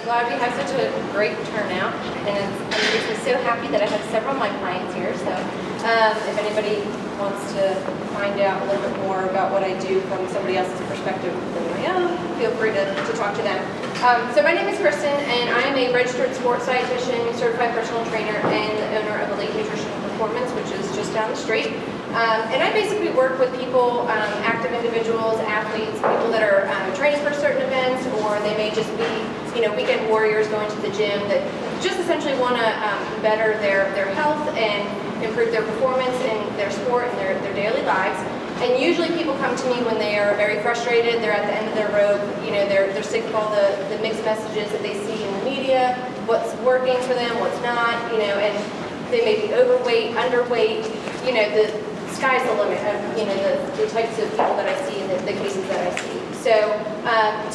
glad we have such a great turnout, and it makes me so happy that I have several of my clients here. So if anybody wants to find out a little bit more about what I do from somebody else's perspective than my own, feel free to talk to them. So my name is Kristen, and I am a registered sports dietitian, certified personal trainer, and the owner of Elite Nutrition Performance, which is just down the street. And I basically work with people, active individuals, athletes, people that are training for certain events, or they may just be, weekend warriors going to the gym that just essentially want to better their health and improve their performance in their sport and their daily lives. And usually people come to me when they are very frustrated, they're at the end of their rope, they're sick of all the mixed messages that they see in the media, what's working for them, what's not, and they may be overweight, underweight, the sky's the limit of the types of people that I see and the cases that I see. So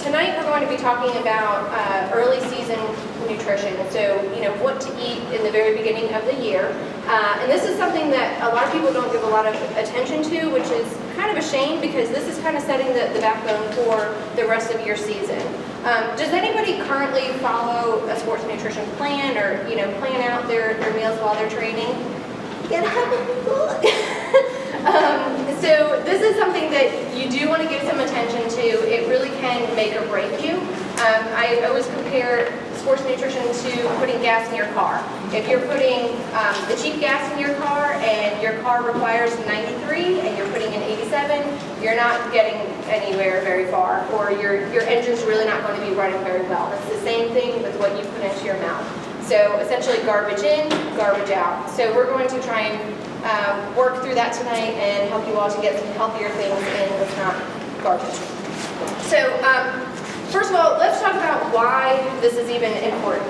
tonight we're going to be talking about early season nutrition. So what to eat in the very beginning of the year. And this is something that a lot of people don't give a lot of attention to, which is kind of a shame because this is kind of setting the backbone for the rest of your season. Does anybody currently follow a sports nutrition plan or plan out their meals while they're training? Get a couple people. So this is something that you do want to give some attention to. It really can make or break you. I always compare sports nutrition to putting gas in your car. If you're putting the cheap gas in your car and your car requires 93 and you're putting in 87, you're not getting anywhere very far, or your engine's really not going to be running very well. It's the same thing with what you put into your mouth. So essentially garbage in, garbage out. So we're going to try and work through that tonight and help you all to get some healthier things in that's not garbage. So first of all, let's talk about why this is even important.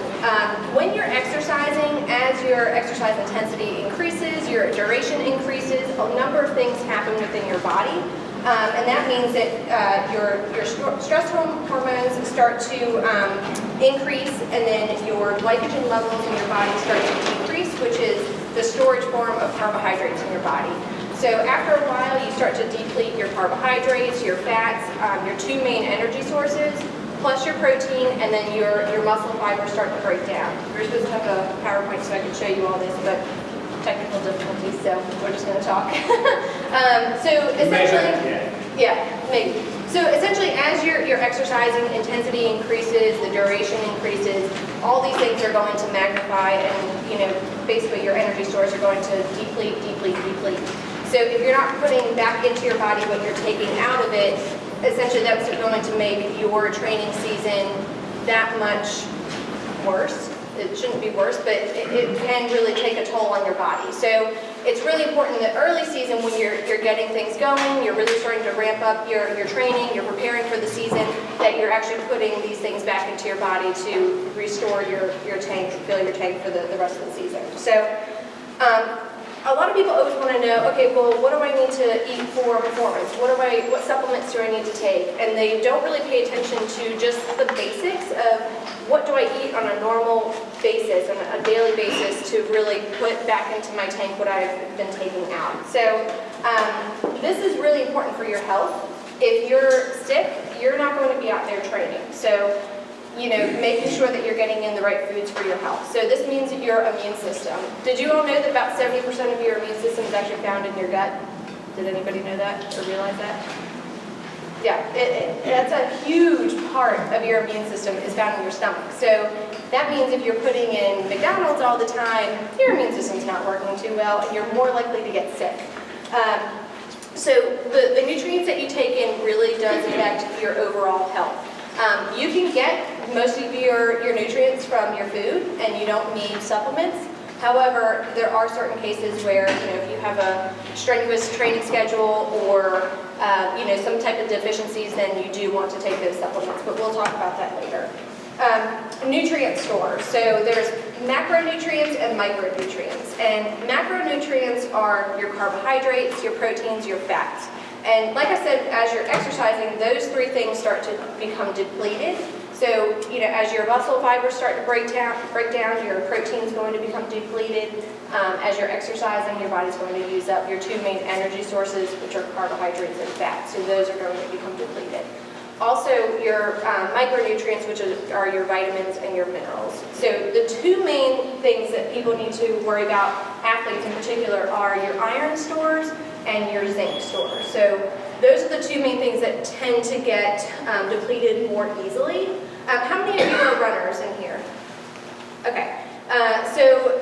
When you're exercising, as your exercise intensity increases, your duration increases, a number of things happen within your body. And that means that your stress hormones start to increase, and then your glycogen levels in your body start to decrease, which is the storage form of carbohydrates in your body. So after a while, you start to deplete your carbohydrates, your fats, your two main energy sources, plus your protein, and then your muscle fibers start to break down. We're supposed to have a PowerPoint so I can show you all this, but technical difficulties, so we're just going to talk. So essentially, maybe. So essentially, as your exercising intensity increases, the duration increases, all these things are going to magnify, and basically your energy stores are going to deplete. So if you're not putting back into your body what you're taking out of it, essentially that's going to make your training season that much worse. It shouldn't be worse, but it can really take a toll on your body. So it's really important that early season, when you're getting things going, you're really starting to ramp up your training, you're preparing for the season, that you're actually putting these things back into your body to restore your tank, fill your tank for the rest of the season. So a lot of people always want to know, okay, well, what do I need to eat for performance? What supplements do I need to take? And they don't really pay attention to just the basics of what do I eat on a normal basis, on a daily basis, to really put back into my tank what I've been taking out. So this is really important for your health. If you're sick, you're not going to be out there training. So making sure that you're getting in the right foods for your health. So this means that your immune system. Did you all know that about 70% of your immune system is actually found in your gut? Did anybody know that or realize that? Yeah, that's a huge part of your immune system is found in your stomach. So that means if you're putting in McDonald's all the time, your immune system's not working too well, and you're more likely to get sick. So the nutrients that you take in really does affect your overall health. You can get most of your nutrients from your food, and you don't need supplements. However, there are certain cases where, if you have a strenuous training schedule or, some type of deficiencies, then you do want to take those supplements, but we'll talk about that later. Nutrient stores. So there's macronutrients and micronutrients. And macronutrients are your carbohydrates, your proteins, your fats. And like I said, as you're exercising, those three things start to become depleted. So, as your muscle fibers start to break down, your protein is going to become depleted. As you're exercising, your body's going to use up your two main energy sources, which are carbohydrates and fats. So those are going to become depleted. Also, your micronutrients, which are your vitamins and your minerals. So the two main things that people need to worry about, athletes in particular, are your iron stores and your zinc stores. So those are the two main things that tend to get depleted more easily. How many of you are runners in here? Okay, so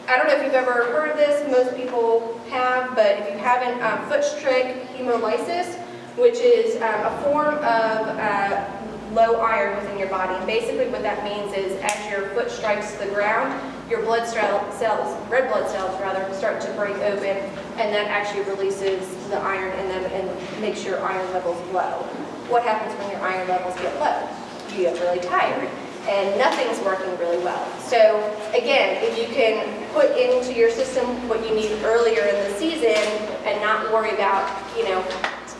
I don't know if you've ever heard of this. Most people have, but if you haven't, foot-strike hemolysis, which is a form of low iron within your body. And basically what that means is as your foot strikes the ground, your red blood cells rather, start to break open, and that actually releases the iron in them and makes your iron levels low. What happens when your iron levels get low? You get really tired, and nothing's working really well. So again, if you can put into your system what you need earlier in the season and not worry about,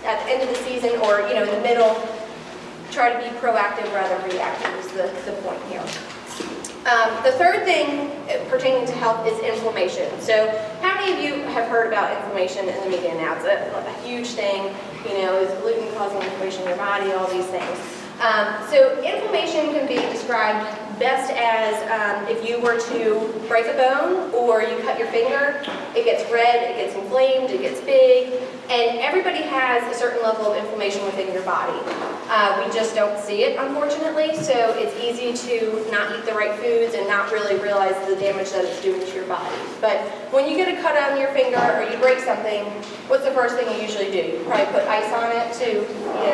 at the end of the season or, in the middle, try to be proactive rather than reactive is the point here. The third thing pertaining to health is inflammation. So how many of you have heard about inflammation in the media now? It's a huge thing, is gluten causing inflammation in your body, all these things. So inflammation can be described best as if you were to break a bone or you cut your finger, it gets red, it gets inflamed, it gets big, and everybody has a certain level of inflammation within your body. We just don't see it, unfortunately, so it's easy to not eat the right foods and not really realize the damage that it's doing to your body. But when you get a cut on your finger or you break something, what's the first thing you usually do? You probably put ice on it to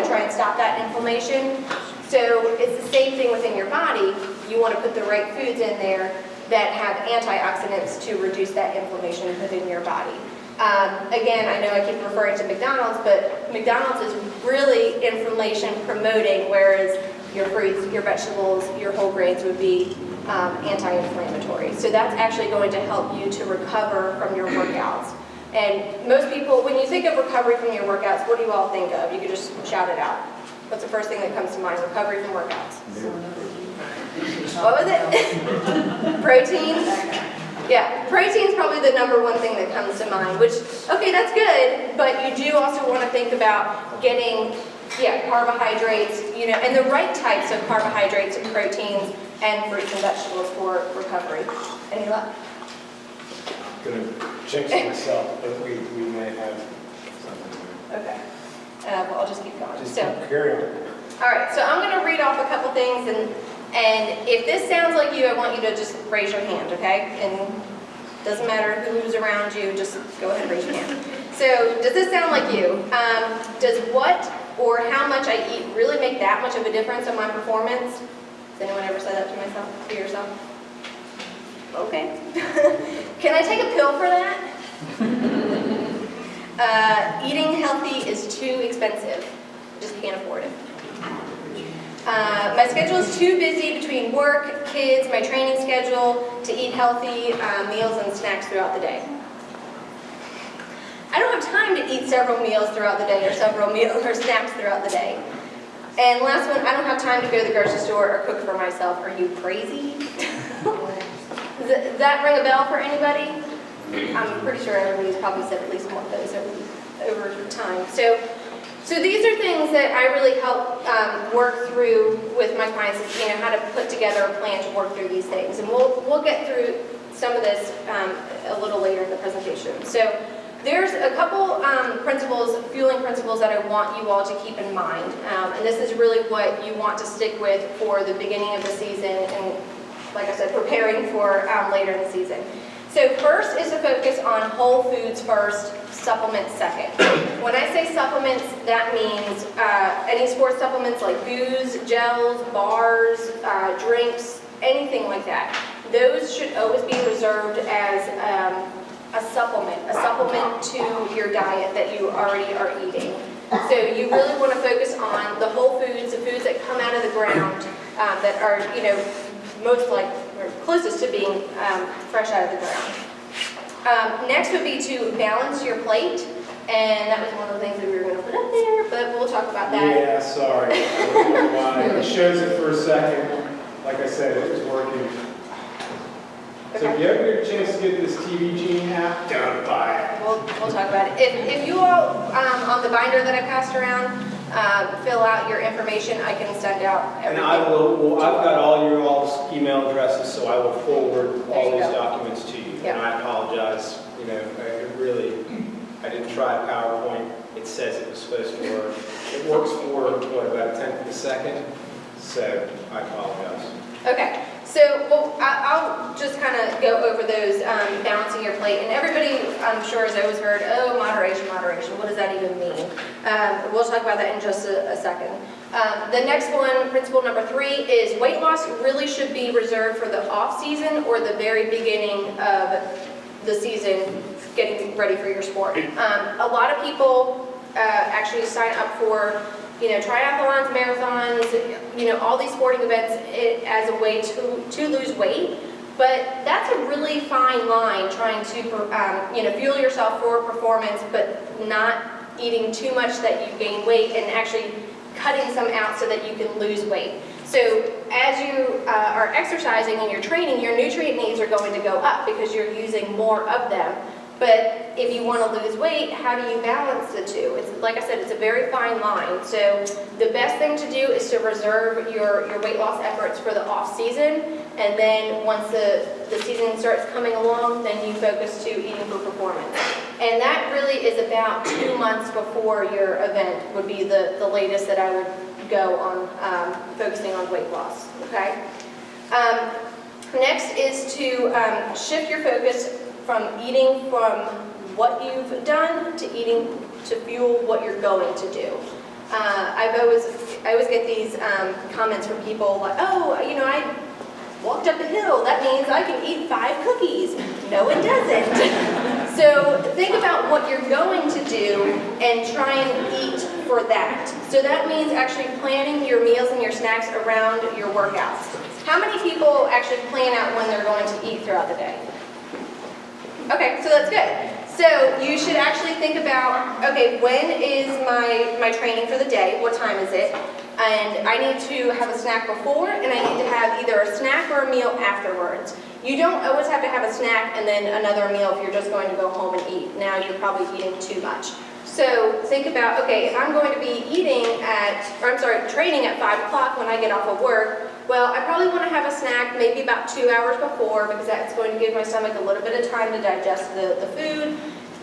try and stop that inflammation. So it's the same thing within your body. You want to put the right foods in there that have antioxidants to reduce that inflammation within your body. Again, I know I keep referring to McDonald's, but McDonald's is really inflammation promoting, whereas your fruits, your vegetables, your whole grains would be anti-inflammatory. So that's actually going to help you to recover from your workouts. And most people, when you think of recovery from your workouts, what do you all think of? You could just shout it out. What's the first thing that comes to mind? Recovery from workouts. What was it? Protein? Yeah, protein is probably the number one thing that comes to mind, which, okay, that's good, but you do also want to think about getting, carbohydrates, and the right types of carbohydrates and proteins and fruits and vegetables for recovery. Any luck? I'm going to jinx myself, but we may have something. Okay. Well, I'll just keep going. Just keep carry on. All right, so I'm going to read off a couple things, and if this sounds like you, I want you to just raise your hand, okay? And doesn't matter who's around you, just go ahead and raise your hand. So, does this sound like you? Does what or how much I eat really make that much of a difference on my performance? Has anyone ever said that to yourself? Okay. Can I take a pill for that? Eating healthy is too expensive. Just can't afford it. My schedule is too busy between work, kids, my training schedule to eat healthy meals and snacks throughout the day. I don't have time to eat several meals throughout the day or several meals or snacks throughout the day. And last one, I don't have time to go to the grocery store or cook for myself. Are you crazy? Does that ring a bell for anybody? I'm pretty sure everybody's probably said at least one of those over time. So these are things that I really help work through with my clients, is, how to put together a plan to work through these things. And we'll get through some of this a little later in the presentation. So there's a couple fueling principles that I want you all to keep in mind. And this is really what you want to stick with for the beginning of the season and, like I said, preparing for later in the season. So first is to focus on whole foods first, supplements second. When I say supplements, that means any sports supplements like booze, gels, bars, drinks, anything like that. Those should always be reserved as a supplement to your diet that you already are eating. So you really want to focus on the whole foods, the foods that come out of the ground that are, most like or closest to being fresh out of the ground. Next would be to balance your plate, and that was one of the things that we were going to put up there, but we'll talk about that. Yeah, sorry. I don't know why. It shows it for a second. Like I said, it was working. So if you ever get a chance to get this TV Gene app, don't buy it. We'll talk about it. If you all, on the binder that I passed around, fill out your information. I can send out And everything. I will, well, I've got all your all's email addresses, so I will forward There all you these go. documents to you. Yeah. And I apologize, you know, I didn't try PowerPoint. It says it was supposed to work. It works for, what, about a tenth of a second? So I apologize. Okay, so well, I'll just kind of go over those balancing your plate. And everybody, I'm sure, has always heard, oh, moderation, moderation. What does that even mean? We'll talk about that in just a second. The next one, principle number 3, is weight loss really should be reserved for the off season or the very beginning of the season, getting ready for your sport. A lot of people actually sign up for, triathlons, marathons, all these sporting events as a way to lose weight. But that's a really fine line, trying to, fuel yourself for performance, but not eating too much that you gain weight and actually cutting some out so that you can lose weight. So as you are exercising and you're training, your nutrient needs are going to go up because you're using more of them. But if you want to lose weight, how do you balance the two? It's, like I said, it's a very fine line. So the best thing to do is to reserve your weight loss efforts for the off season. And then once the season starts coming along, then you focus to eating for performance. And that really is about 2 months before your event would be the latest that I would go on focusing on weight loss, okay? Next is to shift your focus from eating from what you've done to eating to fuel what you're going to do. I always get these comments from people like, oh, I walked up a hill, that means I can eat 5 cookies. No, it doesn't. So think about what you're going to do and try and eat for that. So that means actually planning your meals and your snacks around your workouts. How many people actually plan out when they're going to eat throughout the day? Okay, so that's good. So you should actually think about, okay, when is my training for the day? What time is it? And I need to have a snack before, and I need to have either a snack or a meal afterwards. You don't always have to have a snack and then another meal if you're just going to go home and eat. Now you're probably eating too much. So think about, okay, if I'm going to be training at 5 o'clock when I get off of work, well, I probably want to have a snack maybe about 2 hours before because that's going to give my stomach a little bit of time to digest the food.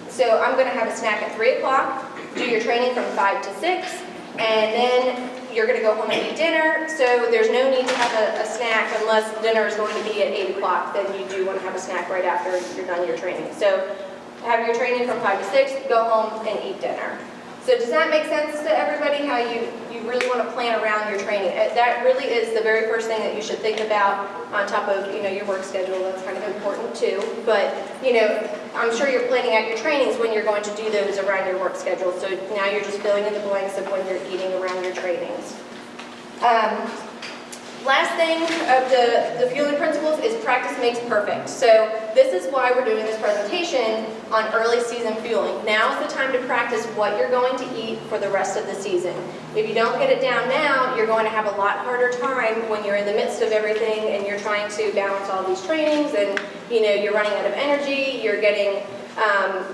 So I'm going to have a snack at 3 o'clock, do your training from 5 to 6, and then you're going to go home and eat dinner. So there's no need to have a snack unless dinner is going to be at 8 o'clock. Then you do want to have a snack right after you're done your training. So have your training from 5 to 6, go home and eat dinner. So does that make sense to everybody, how you really want to plan around your training? That really is the very first thing that you should think about on top of, your work schedule. That's kind of important too. But, I'm sure you're planning out your trainings when you're going to do those around your work schedule. So now you're just filling in the blanks of when you're eating around your trainings. Last thing of the fueling principles is practice makes perfect. So this is why we're doing this presentation on early season fueling. Now is the time to practice what you're going to eat for the rest of the season. If you don't get it down now, you're going to have a lot harder time when you're in the midst of everything and you're trying to balance all these trainings and you're running out of energy, you're getting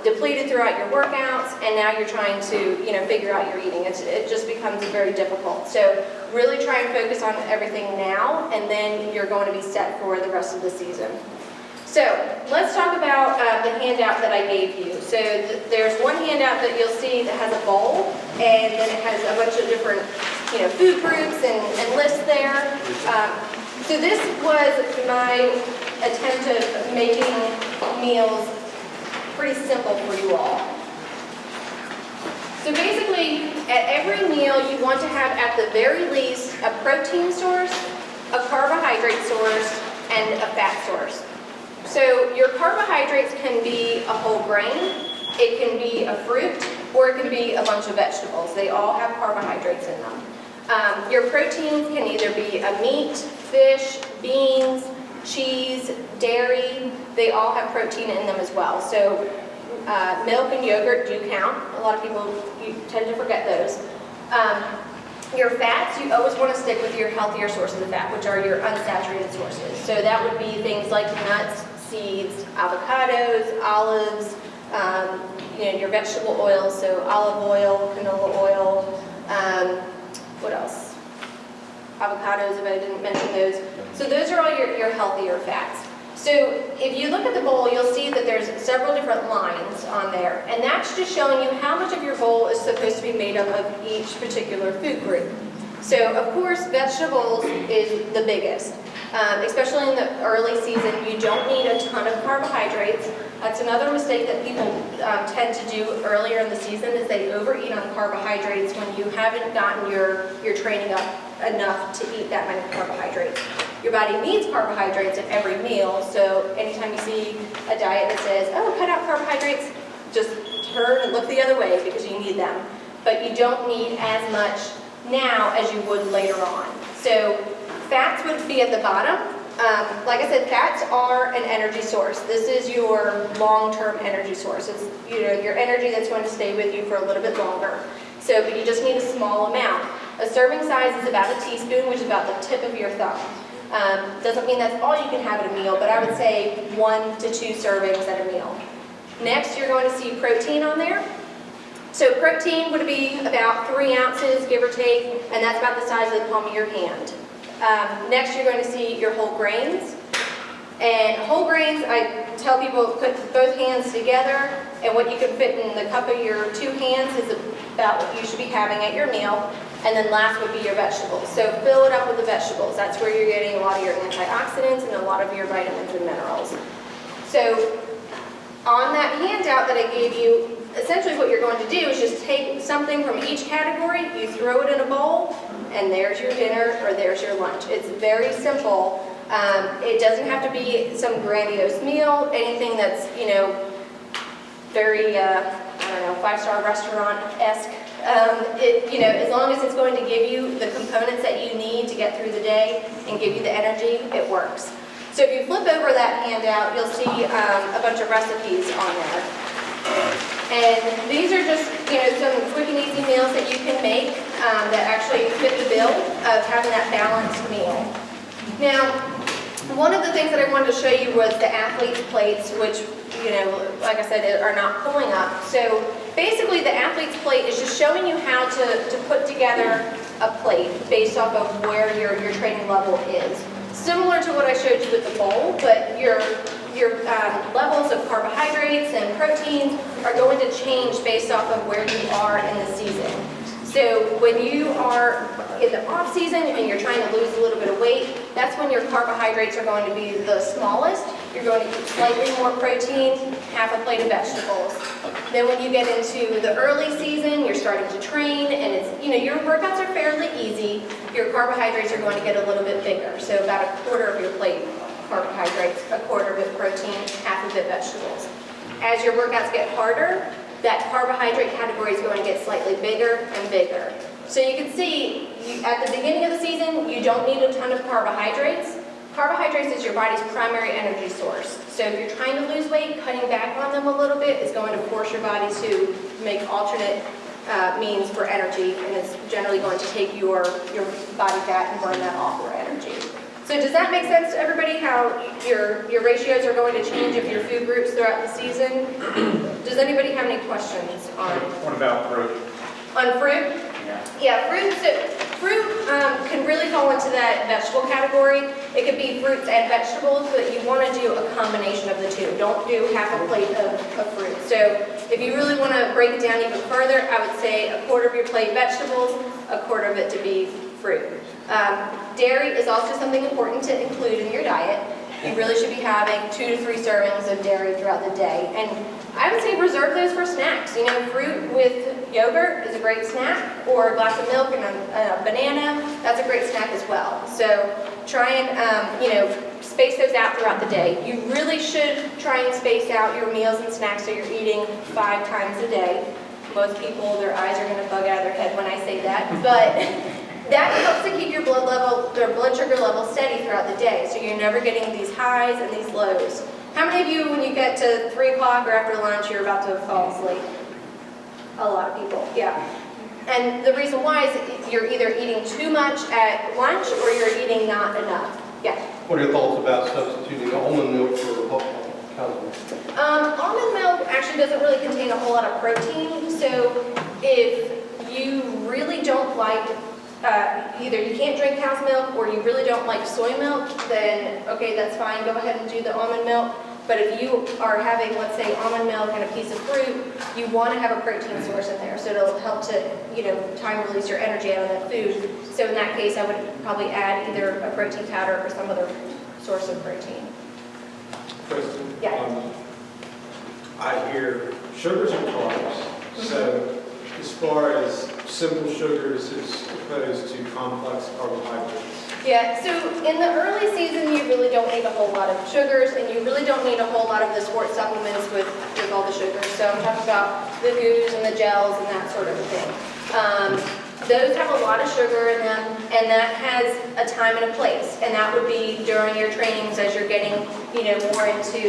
depleted throughout your workouts, and now you're trying to figure out your eating. It just becomes very difficult. So really try and focus on everything now, and then you're going to be set for the rest of the season. So let's talk about the handout that I gave you. So there's one handout that you'll see that has a bowl, and then it has a bunch of different food groups and lists there. So this was my attempt of making meals pretty simple for you all. So basically, at every meal, you want to have at the very least a protein source, a carbohydrate source, and a fat source. So your carbohydrates can be a whole grain, it can be a fruit, or it can be a bunch of vegetables. They all have carbohydrates in them. Your proteins can either be a meat, fish, beans, cheese, dairy. They all have protein in them as well. So milk and yogurt do count. A lot of people tend to forget those. Your fats, you always want to stick with your healthier sources of fat, which are your unsaturated sources. So that would be things like nuts, seeds, avocados, olives, your vegetable oils, so olive oil, canola oil, What else? Avocados, if I didn't mention those. So those are all your healthier fats. So if you look at the bowl, you'll see that there's several different lines on there, and that's just showing you how much of your bowl is supposed to be made up of each particular food group. So of course, vegetables is the biggest. Especially in the early season, you don't need a ton of carbohydrates. That's another mistake that people tend to do earlier in the season is they overeat on carbohydrates when you haven't gotten your training up enough to eat that many carbohydrates. Your body needs carbohydrates at every meal, so anytime you see a diet that says, oh, cut out carbohydrates, just turn and look the other way because you need them. But you don't need as much now as you would later on. So fats would be at the bottom. Like I said, fats are an energy source. This is your long-term energy source. It's your energy that's going to stay with you for a little bit longer. So, but you just need a small amount. A serving size is about a teaspoon, which is about the tip of your thumb. Doesn't mean that's all you can have at a meal, but I would say 1 to 2 servings at a meal. Next, you're going to see protein on there. So protein would be about 3 ounces, give or take, and that's about the size of the palm of your hand. Next, you're going to see your whole grains. And whole grains, I tell people put both hands together, and what you can fit in the cup of your 2 hands is about what you should be having at your meal. And then last would be your vegetables. So fill it up with the vegetables. That's where you're getting a lot of your antioxidants and a lot of your vitamins and minerals. So on that handout that I gave you, essentially what you're going to do is just take something from each category, you throw it in a bowl, and there's your dinner or there's your lunch. It's very simple. It doesn't have to be some grandiose meal, anything that's, very, 5-star restaurant-esque. As long as it's going to give you the components that you need to get through the day and give you the energy, it works. So if you flip over that handout, you'll see a bunch of recipes on there. And these are just, some quick and easy meals that you can make that actually fit the bill of having that balanced meal. Now, one of the things that I wanted to show you was the athlete's plates, which, like I said, are not pulling up. So basically, the athlete's plate is just showing you how to put together a plate based off of where your training level is. Similar to what I showed you with the bowl, but your levels of carbohydrates and proteins are going to change based off of where you are in the season. So when you are in the off season and you're trying to lose a little bit of weight, that's when your carbohydrates are going to be the smallest. You're going to eat slightly more protein, half a plate of vegetables. Then when you get into the early season, you're starting to train, and it's, your workouts are fairly easy. Your carbohydrates are going to get a little bit bigger. So about a quarter of your plate carbohydrates, a quarter of it protein, half of it vegetables. As your workouts get harder, that carbohydrate category is going to get slightly bigger and bigger. So you can see, at the beginning of the season, you don't need a ton of carbohydrates. Carbohydrates is your body's primary energy source. So if you're trying to lose weight, cutting back on them a little bit is going to force your body to make alternate means for energy, and it's generally going to take your body fat and burn that off for energy. So does that make sense to everybody, how your ratios are going to change of your food groups throughout the season? Does anybody have any questions on? What about fruit? On fruit? Yeah, fruit can really fall into that vegetable category. It could be fruits and vegetables, but you want to do a combination of the two. Don't do half a plate of fruit. So if you really want to break it down even further, I would say a quarter of your plate vegetables, a quarter of it to be fruit. Dairy is also something important to include in your diet. You really should be having 2 to 3 servings of dairy throughout the day. And I would say reserve those for snacks. Fruit with yogurt is a great snack, or a glass of milk and a banana, that's a great snack as well. So try and, space those out throughout the day. You really should try and space out your meals and snacks so you're eating 5 times a day. Most people, their eyes are going to bug out of their head when I say that, but that helps to keep your blood sugar level steady throughout the day, so you're never getting these highs and these lows. How many of you, when you get to 3 o'clock or after lunch, you're about to fall asleep? A lot of people, yeah. And the reason why is you're either eating too much at lunch or you're eating not enough. Yeah? What are your thoughts about substituting almond milk for cow's milk? Almond milk actually doesn't really contain a whole lot of protein, so if you really don't like, either you can't drink cow's milk or you really don't like soy milk, then okay, that's fine, go ahead and do the almond milk. But if you are having, let's say, almond milk and a piece of fruit, you want to have a protein source in there. So it'll help to, time release your energy out of that food. So in that case, I would probably add either a protein powder or some other source of protein. Kristen? Yeah. I hear sugars and carbs. So as far as simple sugars as opposed to complex carbohydrates. Yeah, so in the early season, you really don't need a whole lot of sugars, and you really don't need a whole lot of the sports supplements with all the sugars. So I'm talking about the goos and the gels and that sort of thing. Those have a lot of sugar in them, and that has a time and a place. And that would be during your trainings as you're getting, more into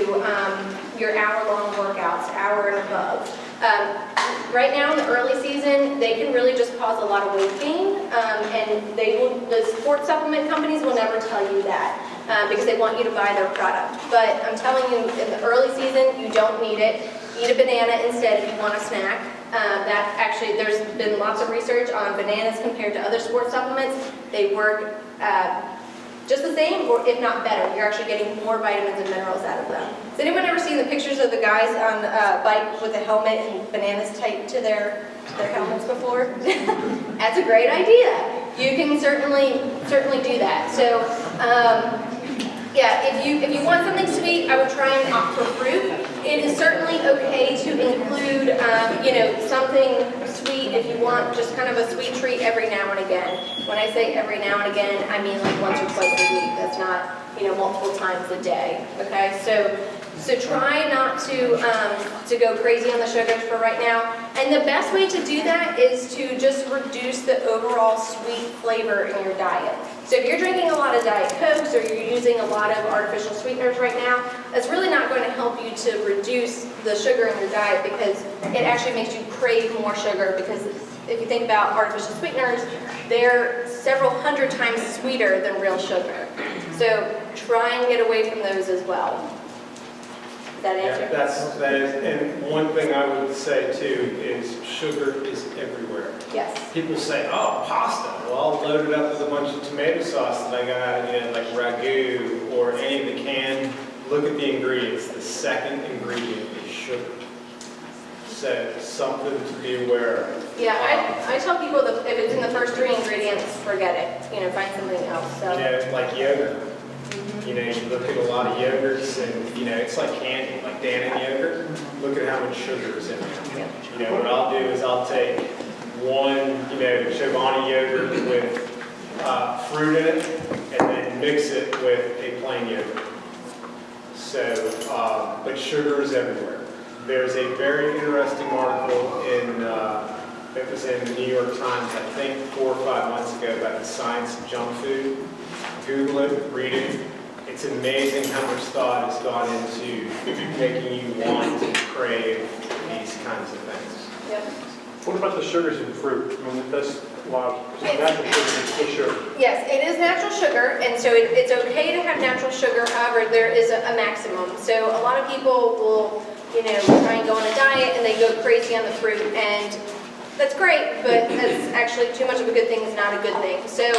your hour-long workouts, hour and above. Right now in the early season, they can really just cause a lot of weight gain, and the sports supplement companies will never tell you that because they want you to buy their product. But I'm telling you, in the early season, you don't need it. Eat a banana instead if you want a snack. There's been lots of research on bananas compared to other sports supplements. They work just the same, or if not better. You're actually getting more vitamins and minerals out of them. Has anyone ever seen the pictures of the guys on a bike with a helmet and bananas taped to their helmets before? That's a great idea. You can certainly do that. So, yeah, if you want something sweet, I would try and opt for fruit. It is certainly okay to include, something sweet if you want just kind of a sweet treat every now and again. When I say every now and again, I mean like once or twice a week. That's not, multiple times a day. Okay, so try not to go crazy on the sugars for right now. And the best way to do that is to just reduce the overall sweet flavor in your diet. So if you're drinking a lot of Diet Cokes or you're using a lot of artificial sweeteners right now, that's really not going to help you to reduce the sugar in your diet because it actually makes you crave more sugar because if you think about artificial sweeteners, they're several hundred times sweeter than real sugar. So try and get away from those as well. Does that answer? Yeah, that is, and one thing I would say too is sugar is everywhere. Yes. People say, oh, pasta. Well, I'll load it up with a bunch of tomato sauce that I got, like ragu or any of the canned. Look at the ingredients. The second ingredient is sugar. So something to be aware of. Yeah, I tell people that if it's in the first 3 ingredients, forget it. Find something else. So. Like yogurt. You look at a lot of yogurts and, it's like candy, like Dannon yogurt. Look at how much sugar is in there. What I'll do is I'll take one, Chobani yogurt with fruit in it and then mix it with a plain yogurt. So, but sugar is everywhere. There's a very interesting article it was in the New York Times, I think 4 or 5 months ago about the science of junk food. Google it, read it. It's amazing how much thought has gone into making you want to crave these kinds of things. Yep. What about the sugars in fruit? I mean, that's natural sugar is still sugar. Yes, it is natural sugar, and so it's okay to have natural sugar. However, there is a maximum. So a lot of people will, try and go on a diet and they go crazy on the fruit, and that's great, but that's actually too much of a good thing is not a good thing. So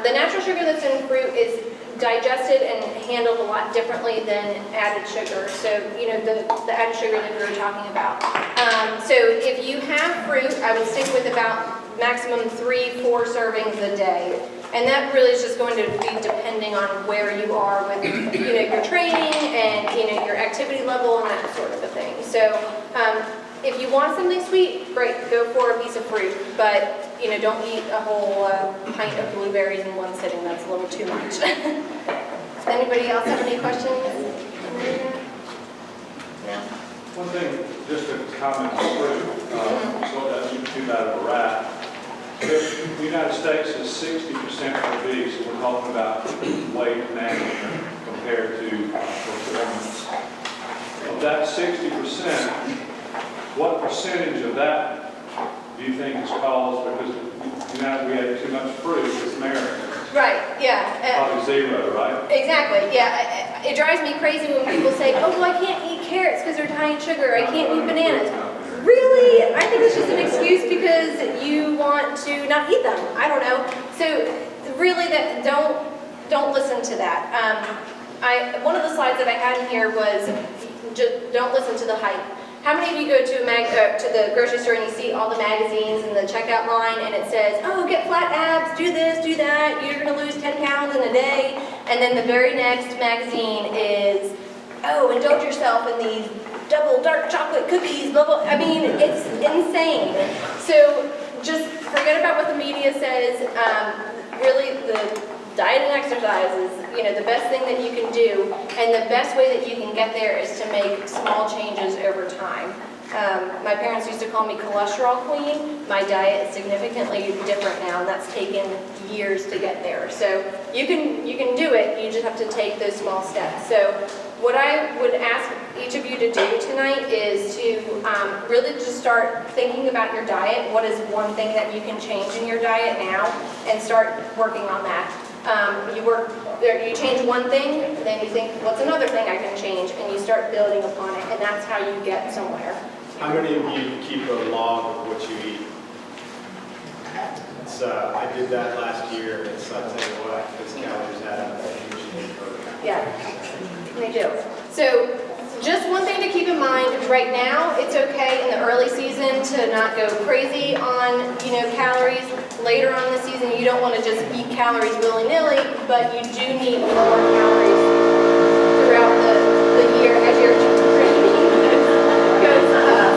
the natural sugar that's in fruit is digested and handled a lot differently than added sugar. So, the added sugar that we were talking about. So if you have fruit, I would stick with about maximum 3-4 servings a day. And that really is just going to be depending on where you are with, your training and, your activity level and that sort of a thing. So if you want something sweet, great, go for a piece of fruit. But, don't eat a whole pint of blueberries in one sitting. That's a little too much. Does anybody else have any questions? No? One thing, just to comment on fruit, so it doesn't get too bad of a rap. The United States is 60% obese, so we're talking about weight management compared to performance. Of that 60%, what percentage of that do you think is caused because we had too much fruit as Americans? Right, yeah. Probably zero, right? Exactly, yeah. It drives me crazy when people say, oh, well, I can't eat carrots because they're high in sugar. I can't eat bananas. Really? honestly, I think it's just an excuse because you want to not eat them. I don't know. So really, don't listen to that. One of the slides that I had in here was just don't listen to the hype. How many of you go to to the grocery store and you see all the magazines in the checkout line and it says, oh, get flat abs, do this, do that, you're going to lose 10 pounds in a day. And then the very next magazine is, oh, indulge yourself in these double dark chocolate cookies, blah, blah. I mean, it's insane. So just forget about what the media says. Really, the diet and exercise is, the best thing that you can do, and the best way that you can get there is to make small changes over time. My parents used to call me cholesterol queen. My diet is significantly different now, and that's taken years to get there. So you can do it, you just have to take those small steps. So what I would ask each of you to do tonight is to really just start thinking about your diet. What is one thing that you can change in your diet now, and start working on that. You change one thing, then you think, what's another thing I can change? And you start building upon it, and that's how you get somewhere. How many of you keep a log of what you eat? I did that last year, and I'll tell you what, those calories add up. Yeah, they do. So just one thing to keep in mind, right now, it's okay in the early season to not go crazy on, calories. Later on in the season, you don't want to just eat calories willy-nilly, but you do need more calories throughout the year as your training goes up.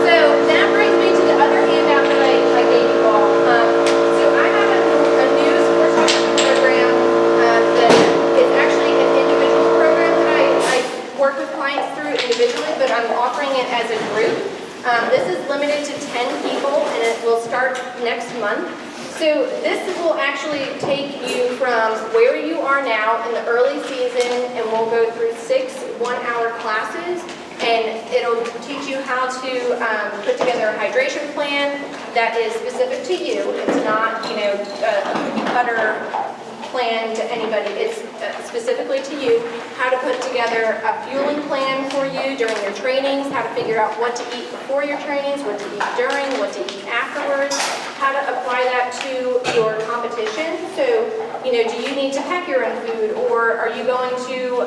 So that brings me to the other handout that I gave you all. So I have a new sports nutrition program that is actually an individual program that I work with clients through individually, but I'm offering it as a group. This is limited to 10 people, and it will start next month. So this will actually take you from where you are now in the early season, and we'll go through 6 one-hour classes, and it'll teach you how to put together a hydration plan that is specific to you. It's not, a cookie cutter plan to anybody. It's specifically to you, how to put together a fueling plan for you during your trainings, how to figure out what to eat before your trainings, what to eat during, what to eat afterwards, how to apply that to your competition. So, do you need to pack your own food, or are you going to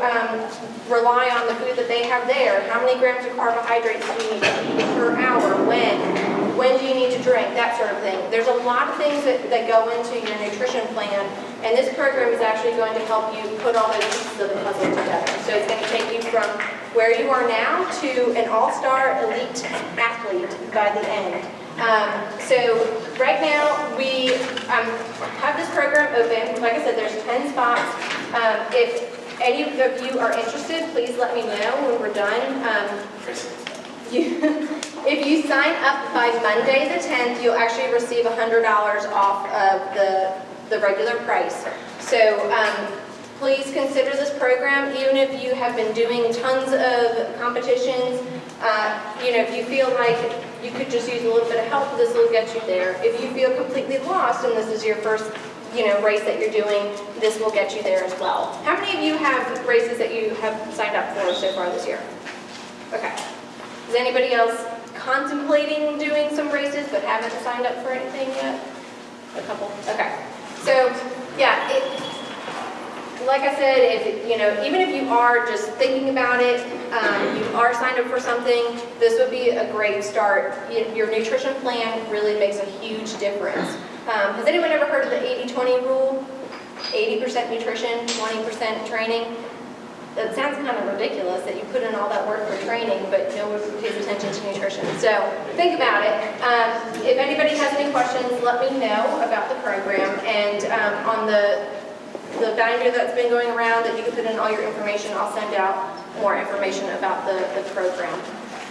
rely on the food that they have there? How many grams of carbohydrates do you need to eat per hour? When do you need to drink? That sort of thing. There's a lot of things that go into your nutrition plan, and this program is actually going to help you put all those pieces of the puzzle together. So it's going to take you from where you are now to an all-star elite athlete by the end. So right now we have this program open. Like I said, there's 10 spots. If any of you are interested, please let me know when we're done. If you sign up by Monday the 10th, you'll actually receive $100 off of the regular price. So please consider this program, even if you have been doing tons of competitions. If you feel like you could just use a little bit of help, this will get you there. If you feel completely lost and this is your first race that you're doing, this will get you there as well. How many of you have races that you have signed up for so far this year? Okay. Is anybody else contemplating doing some races but haven't signed up for anything yet? A couple? Okay. So, yeah, like I said, even if you are just thinking about it, you are signed up for something, this would be a great start. Your nutrition plan really makes a huge difference. Has anyone ever heard of the 80-20 rule? 80% nutrition, 20% training? That sounds kind of ridiculous that you put in all that work for training, but no one pays attention to nutrition. So think about it. If anybody has any questions, let me know about the program. And on the binder that's been going around that you can put in all your information, I'll send out more information about the program.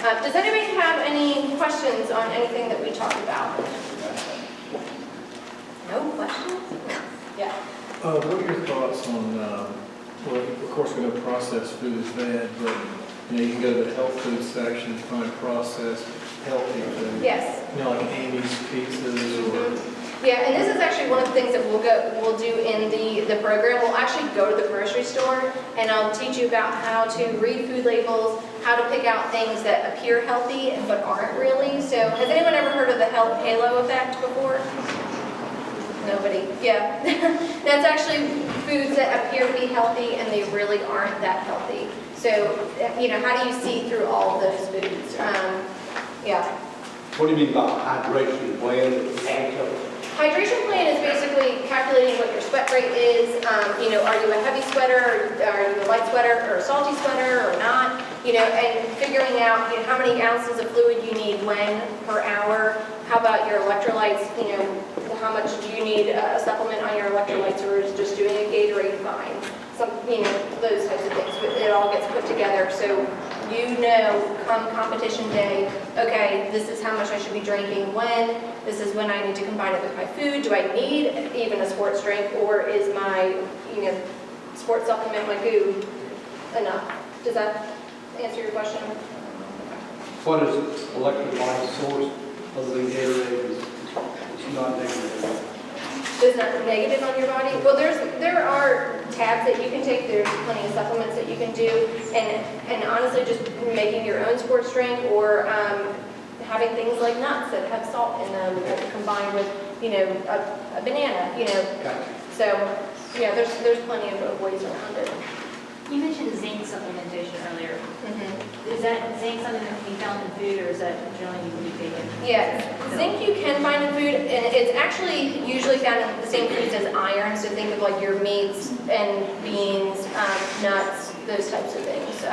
Does anybody have any questions on anything that we talked about? No questions? Yeah. What are your thoughts on, well, of course we know processed food is bad, but you can go to the health food section and find processed healthy food. Yes. Like Amy's pizzas or Yeah, and this is actually one of the things that we'll do in the program. We'll actually go to the grocery store, and I'll teach you about how to read food labels, how to pick out things that appear healthy but aren't really. So has anyone ever heard of the health halo effect before? Nobody? Yeah. That's actually foods that appear to be healthy and they really aren't that healthy. So, how do you see through all of those foods? Yeah. What do you mean by hydration plan? Hydration plan is basically calculating what your sweat rate is. Are you a heavy sweater, or are you a light sweater, or a salty sweater, or not? And figuring out how many ounces of fluid you need when per hour. How about your electrolytes? How much do you need a supplement on your electrolytes, or is just doing a Gatorade fine? Those types of things. It all gets put together, so come competition day, okay, this is how much I should be drinking when, this is when I need to combine it with my food. Do I need even a sports drink, or is my, sports supplement, my goo, enough? Does that answer your question? What is electrolyte source other than Gatorade? It's not negative. Is not negative on your body? Well, there are tabs that you can take. There's plenty of supplements that you can do, and honestly, just making your own sports drink, or having things like nuts that have salt in them combined with a banana. So yeah, there's plenty of ways around it. You mentioned zinc supplementation earlier. Mm-hmm. Is that zinc something that can be found in food, or is that generally you can be taken? Yeah, zinc you can find in food, and it's actually usually found in the same foods as iron. So think of like your meats and beans, nuts, those types of things.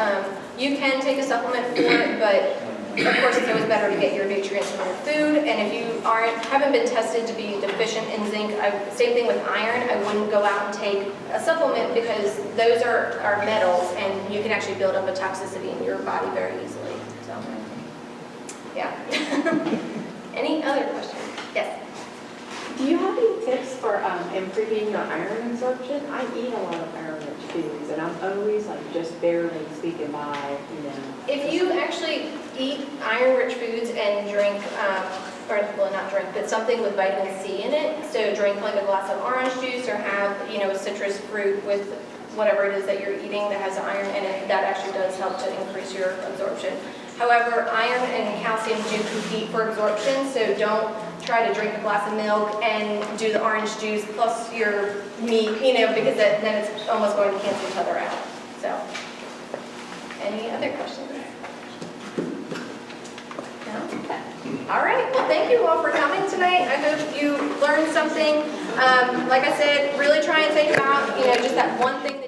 You can take a supplement for it, but of course it's always better to get your nutrients from your food. And if you haven't been tested to be deficient in zinc, same thing with iron. I wouldn't go out and take a supplement, because those are metals, and you can actually build up a toxicity in your body very easily. So, yeah. Any other questions? Yes. Do you have any tips for improving your iron absorption? I eat a lot of iron-rich foods, and I'm always just barely squeaking by, If you actually eat iron-rich foods and drink, not drink, but something with vitamin C in it, so drink like a glass of orange juice, or have, a citrus fruit with whatever it is that you're eating that has iron in it, that actually does help to increase your absorption. However, iron and calcium do compete for absorption, so don't try to drink a glass of milk and do the orange juice plus your meat, because then it's almost going to cancel each other out. So, any other questions? No? All right, well, thank you all for coming tonight. I hope you learned something. Like I said, really try and think about, just that one thing